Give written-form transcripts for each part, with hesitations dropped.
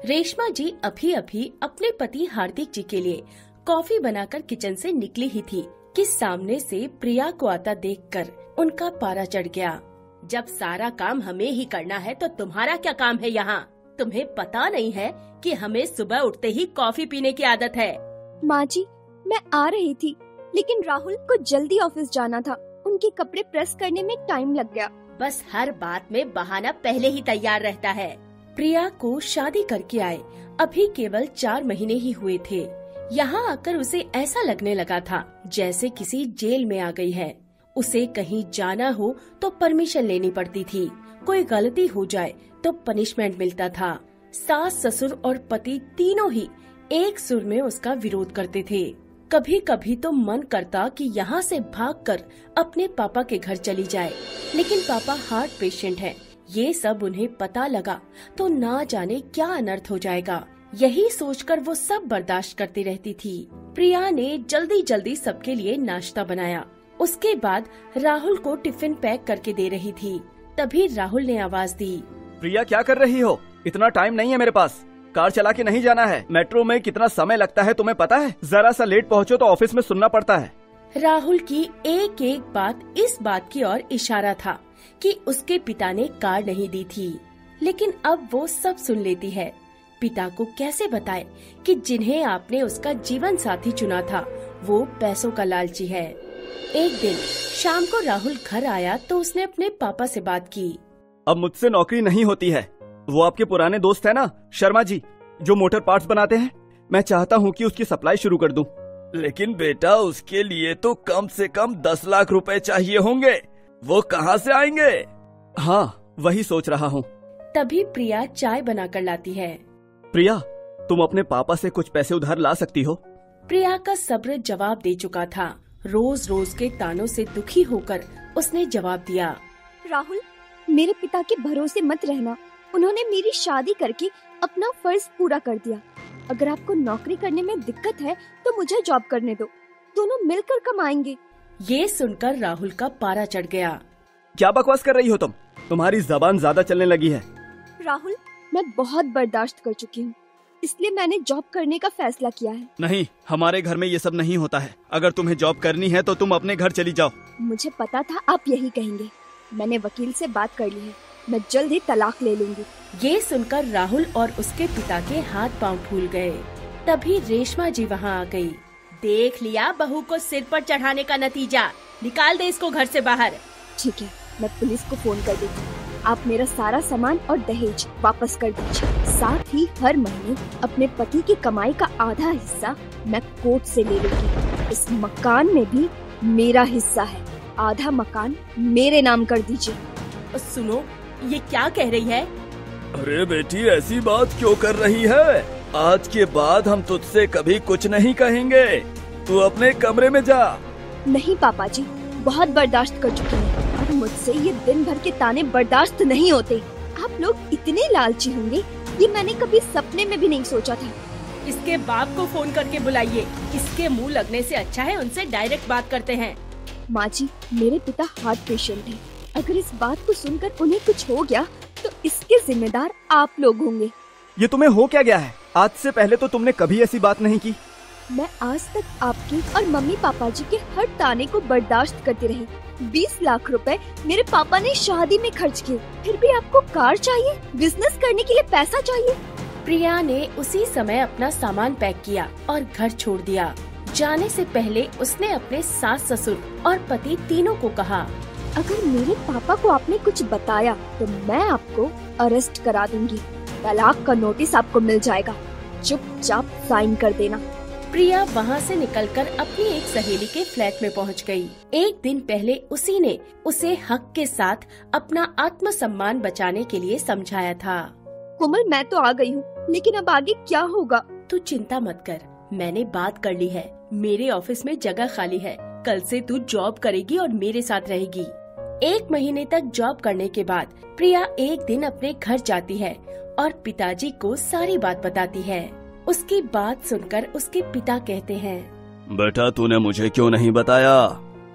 रेशमा जी अभी अभी अपने पति हार्दिक जी के लिए कॉफी बनाकर किचन से निकली ही थी कि सामने से प्रिया को आता देखकर उनका पारा चढ़ गया। जब सारा काम हमें ही करना है तो तुम्हारा क्या काम है यहाँ? तुम्हें पता नहीं है कि हमें सुबह उठते ही कॉफी पीने की आदत है। माँ जी, मैं आ रही थी, लेकिन राहुल को जल्दी ऑफिस जाना था। उनके कपड़े प्रेस करने में टाइम लग गया। बस हर बात में बहाना पहले ही तैयार रहता है। प्रिया को शादी करके आए अभी केवल 4 महीने ही हुए थे। यहाँ आकर उसे ऐसा लगने लगा था जैसे किसी जेल में आ गई है। उसे कहीं जाना हो तो परमिशन लेनी पड़ती थी, कोई गलती हो जाए तो पनिशमेंट मिलता था। सास, ससुर और पति तीनों ही एक सुर में उसका विरोध करते थे। कभी कभी तो मन करता कि यहाँ से भागकर अपने पापा के घर चली जाए, लेकिन पापा हार्ट पेशेंट हैं। ये सब उन्हें पता लगा तो ना जाने क्या अनर्थ हो जाएगा। यही सोचकर वो सब बर्दाश्त करती रहती थी। प्रिया ने जल्दी जल्दी सबके लिए नाश्ता बनाया। उसके बाद राहुल को टिफिन पैक करके दे रही थी। तभी राहुल ने आवाज दी, प्रिया क्या कर रही हो? इतना टाइम नहीं है मेरे पास। कार चला के नहीं जाना है। मेट्रो में कितना समय लगता है तुम्हें पता है? जरा सा लेट पहुँचो तो ऑफिस में सुनना पड़ता है। राहुल की एक एक बात इस बात की ओर इशारा था कि उसके पिता ने कार नहीं दी थी, लेकिन अब वो सब सुन लेती है। पिता को कैसे बताए कि जिन्हें आपने उसका जीवन साथी चुना था वो पैसों का लालची है। एक दिन शाम को राहुल घर आया तो उसने अपने पापा से बात की। अब मुझसे नौकरी नहीं होती है। वो आपके पुराने दोस्त है ना, शर्मा जी, जो मोटर पार्ट्स बनाते हैं। मैं चाहता हूँ कि उसकी सप्लाई शुरू कर दूं। लेकिन बेटा, उसके लिए तो कम से कम 10 लाख रुपए चाहिए होंगे। वो कहाँ से आएंगे? हाँ, वही सोच रहा हूँ। तभी प्रिया चाय बनाकर लाती है। प्रिया, तुम अपने पापा से कुछ पैसे उधार ला सकती हो? प्रिया का सब्र जवाब दे चुका था। रोज रोज के तानों से दुखी होकर उसने जवाब दिया, राहुल, मेरे पिता के भरोसे मत रहना। उन्होंने मेरी शादी करके अपना फर्ज पूरा कर दिया। अगर आपको नौकरी करने में दिक्कत है तो मुझे जॉब करने दो, दोनों मिलकर कमाएंगे। ये सुनकर राहुल का पारा चढ़ गया। क्या बकवास कर रही हो तुम? तुम्हारी जबान ज्यादा चलने लगी है। राहुल, मैं बहुत बर्दाश्त कर चुकी हूँ, इसलिए मैंने जॉब करने का फैसला किया है। नहीं, हमारे घर में ये सब नहीं होता है। अगर तुम्हें जॉब करनी है तो तुम अपने घर चली जाओ। मुझे पता था आप यही कहेंगे। मैंने वकील से बात कर ली है, मैं जल्द ही तलाक ले लूंगी। ये सुनकर राहुल और उसके पिता के हाथ पांव फूल गए। तभी रेशमा जी वहाँ आ गई। देख लिया बहू को सिर पर चढ़ाने का नतीजा। निकाल दे इसको घर से बाहर। ठीक है, मैं पुलिस को फोन कर देती हूँ। आप मेरा सारा सामान और दहेज वापस कर दीजिए। साथ ही हर महीने अपने पति की कमाई का आधा हिस्सा मैं कोर्ट से ले लूंगी। इस मकान में भी मेरा हिस्सा है। आधा मकान मेरे नाम कर दीजिए। सुनो, ये क्या कह रही है? अरे बेटी, ऐसी बात क्यों कर रही है? आज के बाद हम तुझसे कभी कुछ नहीं कहेंगे। तू अपने कमरे में जा। नहीं पापा जी, बहुत बर्दाश्त कर चुकी हूँ। अब मुझसे ये दिन भर के ताने बर्दाश्त नहीं होते। आप लोग इतने लालची होंगे ये मैंने कभी सपने में भी नहीं सोचा था। इसके बाप को फोन करके बुलाइए। इसके मुंह लगने से अच्छा है उनसे डायरेक्ट बात करते हैं। माँ जी, मेरे पिता हार्ट पेशेंट हैं। अगर इस बात को सुनकर उन्हें कुछ हो गया तो इसके जिम्मेदार आप लोग होंगे। ये तुम्हें हो क्या गया है? आज से पहले तो तुमने कभी ऐसी बात नहीं की। मैं आज तक आपके और मम्मी पापा जी के हर ताने को बर्दाश्त करती रही। 20 लाख रुपए मेरे पापा ने शादी में खर्च किए, फिर भी आपको कार चाहिए? बिजनेस करने के लिए पैसा चाहिए? प्रिया ने उसी समय अपना सामान पैक किया और घर छोड़ दिया। जाने से पहले उसने अपने सास, ससुर और पति तीनों को कहा, अगर मेरे पापा को आपने कुछ बताया तो मैं आपको अरेस्ट करा दूंगी। तलाक का नोटिस आपको मिल जाएगा। चुपचाप साइन कर देना। प्रिया वहाँ से निकलकर अपनी एक सहेली के फ्लैट में पहुँच गई। एक दिन पहले उसी ने उसे हक के साथ अपना आत्मसम्मान बचाने के लिए समझाया था। कोमल, मैं तो आ गई हूँ, लेकिन अब आगे क्या होगा? तू चिंता मत कर, मैंने बात कर ली है। मेरे ऑफिस में जगह खाली है। कल से तू जॉब करेगी और मेरे साथ रहेगी। 1 महीने तक जॉब करने के बाद प्रिया एक दिन अपने घर जाती है और पिताजी को सारी बात बताती है। उसकी बात सुनकर उसके पिता कहते हैं, बेटा, तूने मुझे क्यों नहीं बताया?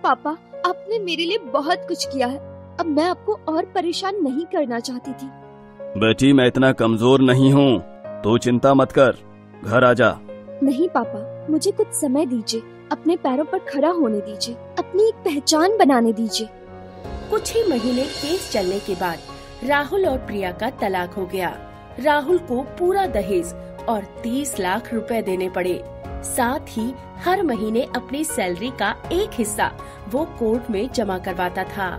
पापा, आपने मेरे लिए बहुत कुछ किया है। अब मैं आपको और परेशान नहीं करना चाहती थी। बेटी, मैं इतना कमजोर नहीं हूँ। तू चिंता मत कर, घर आजा। नहीं पापा, मुझे कुछ समय दीजिए, अपने पैरों पर खड़ा होने दीजिए, अपनी एक पहचान बनाने दीजिए। कुछ ही महीने केस चलने के बाद राहुल और प्रिया का तलाक हो गया। राहुल को पूरा दहेज और 30 लाख रुपए देने पड़े। साथ ही हर महीने अपनी सैलरी का एक हिस्सा वो कोर्ट में जमा करवाता था।